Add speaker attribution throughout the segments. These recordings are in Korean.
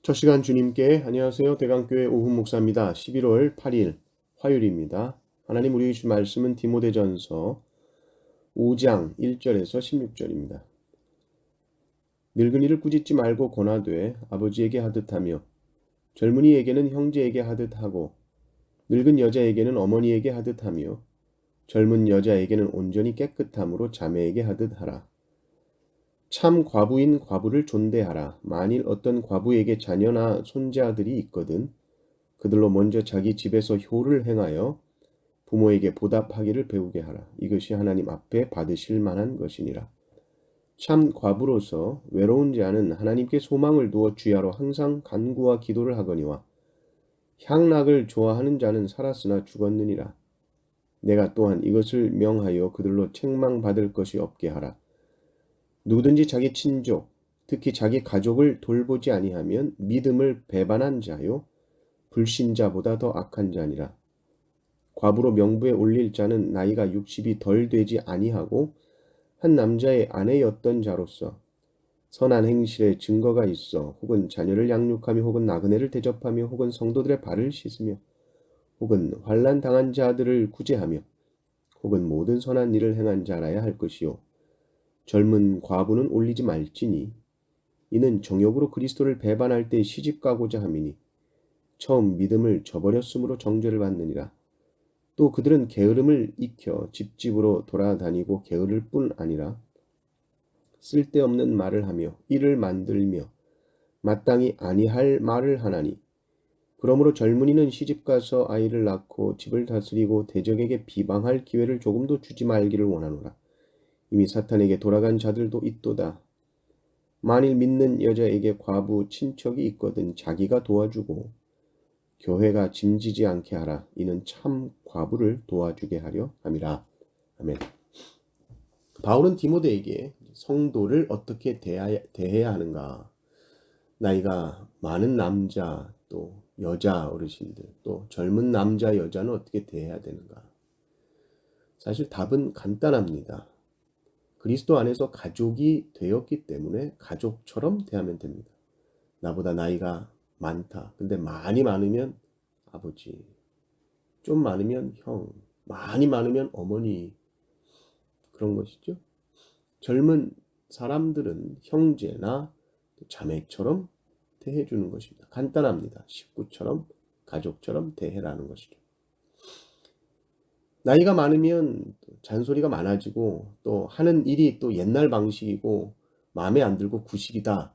Speaker 1: 첫 시간 주님께 안녕하세요. 대강교회 오훈 목사입니다. 11월 8일 화요일입니다. 하나님 우리 주신 말씀은 디모데전서 5장 1절에서 16절입니다. 늙은이를 꾸짖지 말고 권하되 아버지에게 하듯하며 젊은이에게는 형제에게 하듯하고 늙은 여자에게는 어머니에게 하듯하며 젊은 여자에게는 온전히 깨끗함으로 자매에게 하듯하라. 참 과부인 과부를 존대하라. 만일 어떤 과부에게 자녀나 손자들이 있거든 그들로 먼저 자기 집에서 효를 행하여 부모에게 보답하기를 배우게 하라. 이것이 하나님 앞에 받으실 만한 것이니라. 참 과부로서 외로운 자는 하나님께 소망을 두어 주야로 항상 간구와 기도를 하거니와 향락을 좋아하는 자는 살았으나 죽었느니라. 내가 또한 이것을 명하여 그들로 책망받을 것이 없게 하라. 누구든지 자기 친족, 특히 자기 가족을 돌보지 아니하면 믿음을 배반한 자요 불신자보다 더 악한 자니라. 과부로 명부에 올릴 자는 나이가 60이 덜 되지 아니하고 한 남자의 아내였던 자로서 선한 행실에 증거가 있어 혹은 자녀를 양육하며 혹은 나그네를 대접하며 혹은 성도들의 발을 씻으며 혹은 환난 당한 자들을 구제하며 혹은 모든 선한 일을 행한 자라야 할 것이요 젊은 과부는 올리지 말지니 이는 정욕으로 그리스도를 배반할 때 시집가고자 함이니 처음 믿음을 저버렸으므로 정죄를 받느니라. 또 그들은 게으름을 익혀 집집으로 돌아다니고 게으를 뿐 아니라 쓸데없는 말을 하며 일을 만들며 마땅히 아니할 말을 하나니 그러므로 젊은이는 시집가서 아이를 낳고 집을 다스리고 대적에게 비방할 기회를 조금도 주지 말기를 원하노라. 이미 사탄에게 돌아간 자들도 있도다. 만일 믿는 여자에게 과부 친척이 있거든 자기가 도와주고 교회가 짐지지 않게 하라. 이는 참 과부를 도와주게 하려 함이라. 아멘. 바울은 디모데에게 성도를 어떻게 대해야 하는가, 나이가 많은 남자 또 여자 어르신들 또 젊은 남자 여자는 어떻게 대해야 되는가. 사실 답은 간단합니다. 그리스도 안에서 가족이 되었기 때문에 가족처럼 대하면 됩니다. 나보다 나이가 많다. 근데 많이 많으면 아버지, 좀 많으면 형, 많이 많으면 어머니, 그런 것이죠. 젊은 사람들은 형제나 자매처럼 대해주는 것입니다. 간단합니다. 식구처럼, 가족처럼 대해라는 것이죠. 나이가 많으면 잔소리가 많아지고 또 하는 일이 또 옛날 방식이고 마음에 안 들고 구식이다.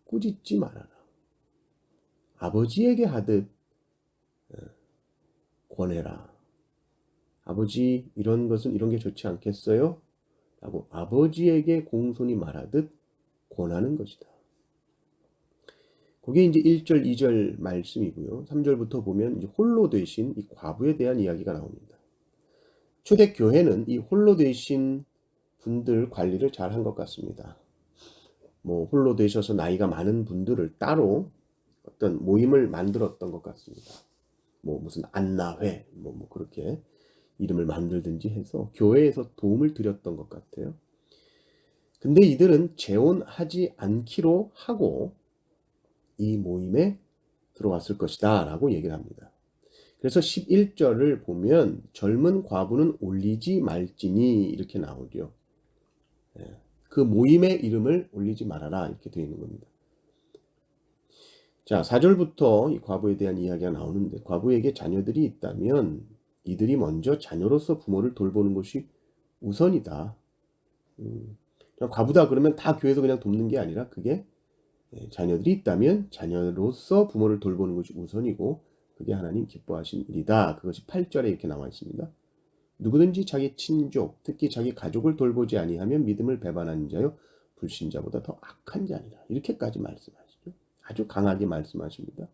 Speaker 1: 꾸짖지 말아라. 아버지에게 하듯 권해라. 아버지, 이런 것은 이런 게 좋지 않겠어요? 라고 아버지에게 공손히 말하듯 권하는 것이다. 그게 이제 1절, 2절 말씀이고요. 3절부터 보면 이제 홀로 되신 이 과부에 대한 이야기가 나옵니다. 초대교회는 이 홀로 되신 분들 관리를 잘 한 것 같습니다. 홀로 되셔서 나이가 많은 분들을 따로 어떤 모임을 만들었던 것 같습니다. 무슨 안나회, 그렇게 이름을 만들든지 해서 교회에서 도움을 드렸던 것 같아요. 근데 이들은 재혼하지 않기로 하고 이 모임에 들어왔을 것이다 라고 얘기를 합니다. 그래서 11절을 보면 젊은 과부는 올리지 말지니 이렇게 나오죠. 그 모임의 이름을 올리지 말아라 이렇게 되어 있는 겁니다. 자, 4절부터 이 과부에 대한 이야기가 나오는데 과부에게 자녀들이 있다면 이들이 먼저 자녀로서 부모를 돌보는 것이 우선이다. 과부다 그러면 다 교회에서 그냥 돕는 게 아니라 그게 자녀들이 있다면 자녀로서 부모를 돌보는 것이 우선이고 그게 하나님 기뻐하신 일이다. 그것이 8절에 이렇게 나와 있습니다. 누구든지 자기 친족, 특히 자기 가족을 돌보지 아니하면 믿음을 배반하는 자요 불신자보다 더 악한 자니라. 이렇게까지 말씀하시죠. 아주 강하게 말씀하십니다.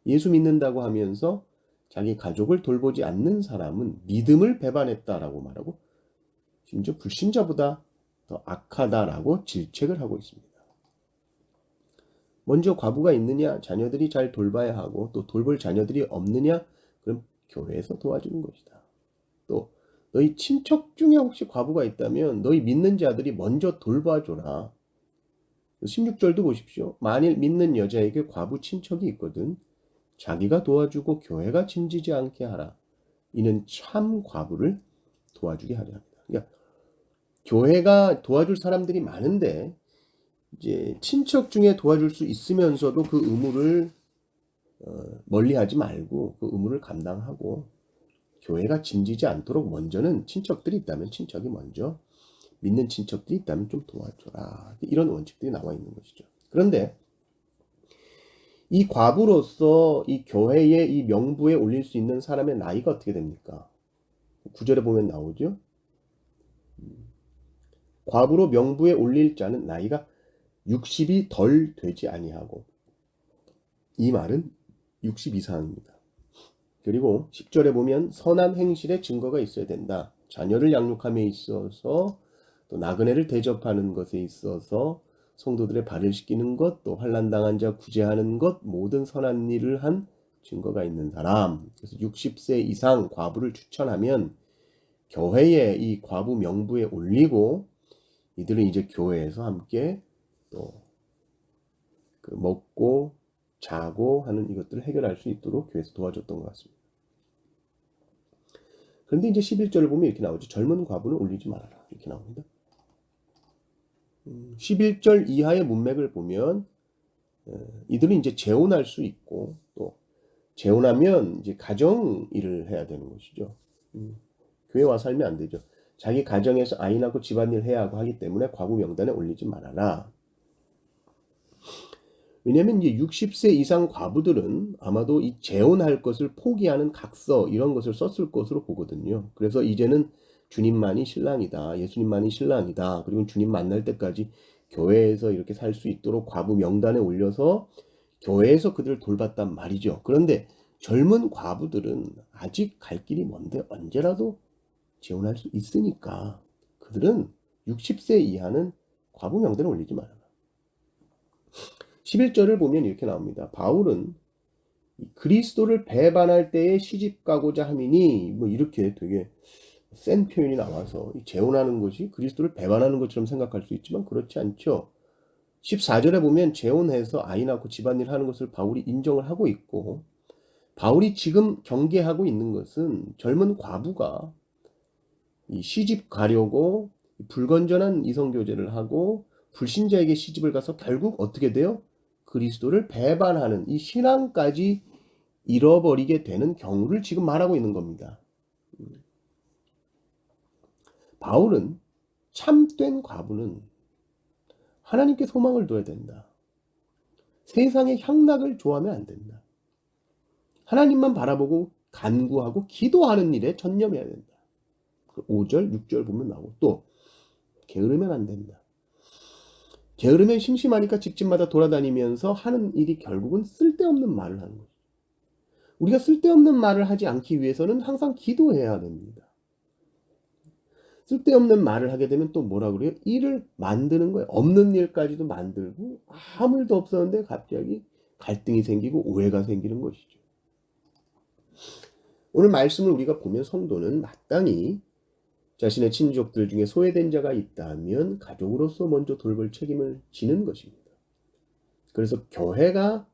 Speaker 1: 예수 믿는다고 하면서 자기 가족을 돌보지 않는 사람은 믿음을 배반했다라고 말하고 심지어 불신자보다 더 악하다라고 질책을 하고 있습니다. 먼저 과부가 있느냐, 자녀들이 잘 돌봐야 하고 또 돌볼 자녀들이 없느냐, 그럼 교회에서 도와주는 것이다. 또 너희 친척 중에 혹시 과부가 있다면 너희 믿는 자들이 먼저 돌봐줘라. 16절도 보십시오. 만일 믿는 여자에게 과부 친척이 있거든 자기가 도와주고 교회가 짐지지 않게 하라. 이는 참 과부를 도와주게 하려 합니다. 그러니까 교회가 도와줄 사람들이 많은데 이제 친척 중에 도와줄 수 있으면서도 그 의무를 멀리하지 말고 그 의무를 감당하고 교회가 짐지지 않도록 먼저는 친척들이 있다면 친척이 먼저 믿는 친척들이 있다면 좀 도와줘라. 이런 원칙들이 나와 있는 것이죠. 그런데 이 과부로서 이 교회의 이 명부에 올릴 수 있는 사람의 나이가 어떻게 됩니까? 9절에 보면 나오죠. 과부로 명부에 올릴 자는 나이가 60이 덜 되지 아니하고, 이 말은 60 이상입니다. 그리고 10절에 보면 선한 행실의 증거가 있어야 된다. 자녀를 양육함에 있어서 또 나그네를 대접하는 것에 있어서 성도들의 발을 씻기는 것, 또 환난당한 자 구제하는 것, 모든 선한 일을 한 증거가 있는 사람. 그래서 60세 이상 과부를 추천하면 교회에 이 과부 명부에 올리고 이들은 이제 교회에서 함께 또 그 먹고 자고 하는 이것들을 해결할 수 있도록 교회에서 도와줬던 것 같습니다. 그런데 이제 11절을 보면 이렇게 나오죠. 젊은 과부는 올리지 말아라. 이렇게 나옵니다. 11절 이하의 문맥을 보면 이들은 이제 재혼할 수 있고 또 재혼하면 이제 가정 일을 해야 되는 것이죠. 교회 와 살면 안 되죠. 자기 가정에서 아이 낳고 집안일 해야 하고 하기 때문에 과부 명단에 올리지 말아라. 왜냐하면 이제 60세 이상 과부들은 아마도 이 재혼할 것을 포기하는 각서 이런 것을 썼을 것으로 보거든요. 그래서 이제는 주님만이 신랑이다. 예수님만이 신랑이다. 그리고 주님 만날 때까지 교회에서 이렇게 살 수 있도록 과부 명단에 올려서 교회에서 그들을 돌봤단 말이죠. 그런데 젊은 과부들은 아직 갈 길이 먼데 언제라도 재혼할 수 있으니까 그들은 60세 이하는 과부 명단에 올리지 말아라. 11절을 보면 이렇게 나옵니다. 바울은 그리스도를 배반할 때에 시집 가고자 함이니 뭐 이렇게 되게 센 표현이 나와서 재혼하는 것이 그리스도를 배반하는 것처럼 생각할 수 있지만 그렇지 않죠. 14절에 보면 재혼해서 아이 낳고 집안일 하는 것을 바울이 인정을 하고 있고, 바울이 지금 경계하고 있는 것은 젊은 과부가 이 시집 가려고 불건전한 이성교제를 하고 불신자에게 시집을 가서 결국 어떻게 돼요? 그리스도를 배반하는 이 신앙까지 잃어버리게 되는 경우를 지금 말하고 있는 겁니다. 바울은 참된 과부는 하나님께 소망을 둬야 된다. 세상의 향락을 좋아하면 안 된다. 하나님만 바라보고 간구하고 기도하는 일에 전념해야 된다. 5절, 6절 보면 나오고, 또 게으르면 안 된다. 게으르면 심심하니까 집집마다 돌아다니면서 하는 일이 결국은 쓸데없는 말을 하는 거죠. 우리가 쓸데없는 말을 하지 않기 위해서는 항상 기도해야 됩니다. 쓸데없는 말을 하게 되면 또 뭐라 그래요? 일을 만드는 거예요. 없는 일까지도 만들고 아무 일도 없었는데 갑자기 갈등이 생기고 오해가 생기는 것이죠. 오늘 말씀을 우리가 보면 성도는 마땅히 자신의 친족들 중에 소외된 자가 있다면 가족으로서 먼저 돌볼 책임을 지는 것입니다. 그래서 교회가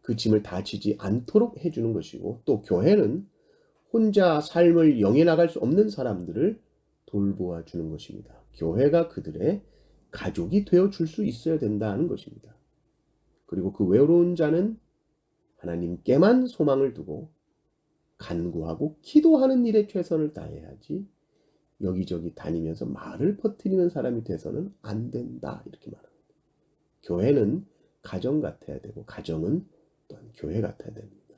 Speaker 1: 그 짐을 다 지지 않도록 해주는 것이고, 또 교회는 혼자 삶을 영해 나갈 수 없는 사람들을 돌보아 주는 것입니다. 교회가 그들의 가족이 되어 줄 수 있어야 된다는 것입니다. 그리고 그 외로운 자는 하나님께만 소망을 두고 간구하고 기도하는 일에 최선을 다해야지 여기저기 다니면서 말을 퍼뜨리는 사람이 돼서는 안 된다, 이렇게 말합니다. 교회는 가정 같아야 되고 가정은 또한 교회 같아야 됩니다.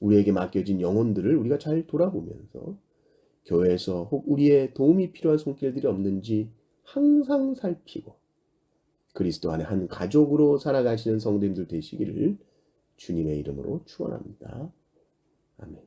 Speaker 1: 우리에게 맡겨진 영혼들을 우리가 잘 돌아보면서 교회에서 혹 우리의 도움이 필요한 손길들이 없는지 항상 살피고 그리스도 안에 한 가족으로 살아가시는 성도님들 되시기를 주님의 이름으로 축원합니다. 아멘.